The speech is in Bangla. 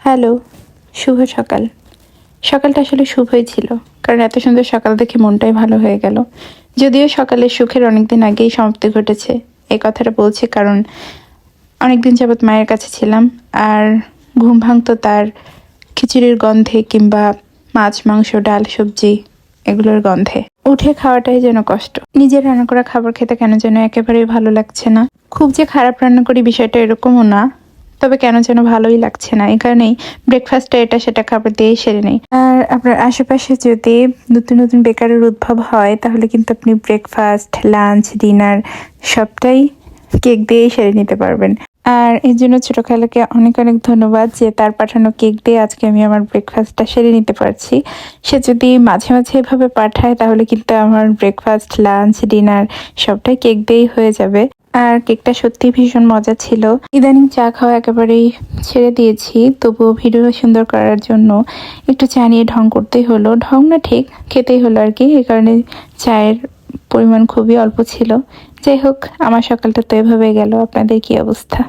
হ্যালো, শুভ সকাল। সকালটা আসলে শুভই ছিল, কারণ এত সুন্দর সকাল দেখে মনটাই ভালো হয়ে গেল। যদিও সকালের সুখের অনেকদিন আগেই সমাপ্তি ঘটেছে, এই কথাটা বলছি কারণ অনেকদিন যাবৎ মায়ের কাছে ছিলাম, আর ঘুম ভাঙতো তার খিচুড়ির গন্ধে কিংবা মাছ মাংস ডাল সবজি এগুলোর গন্ধে। উঠে খাওয়াটাই যেন কষ্ট। নিজের রান্না করা খাবার খেতে কেন যেন একেবারেই ভালো লাগছে না। খুব যে খারাপ রান্না করি বিষয়টা এরকমও না, তবে কেন যেন ভালোই লাগছে না। এই কারণেই ব্রেকফাস্টটা এটা সেটা খাবার দিয়েই সেরে নেই। আর আপনার আশেপাশে যদি নতুন নতুন বেকারের উদ্ভব হয়, তাহলে কিন্তু আপনি ব্রেকফাস্ট, লাঞ্চ, ডিনার সবটাই কেক দিয়েই সেরে নিতে পারবেন। আর এর জন্য ছোট খালাকে অনেক অনেক ধন্যবাদ যে তার পাঠানো কেক দিয়ে আজকে আমি আমার ব্রেকফাস্টটা সেরে নিতে পারছি। সে যদি মাঝে মাঝে এভাবে পাঠায়, তাহলে কিন্তু আমার ব্রেকফাস্ট, লাঞ্চ, ডিনার সবটাই কেক দিয়েই হয়ে যাবে। আর কেকটা সত্যি ভীষণ মজা ছিল। ইদানিং চা খাওয়া একেবারেই ছেড়ে দিয়েছি, তবুও ভিডিও সুন্দর করার জন্য একটু চা নিয়ে ঢং করতেই হলো। ঢং না, ঠিক খেতেই হলো আর কি। এই কারণে চায়ের পরিমাণ খুবই অল্প ছিল। যাই হোক, আমার সকালটা তো এভাবে গেল। আপনাদের কি অবস্থা?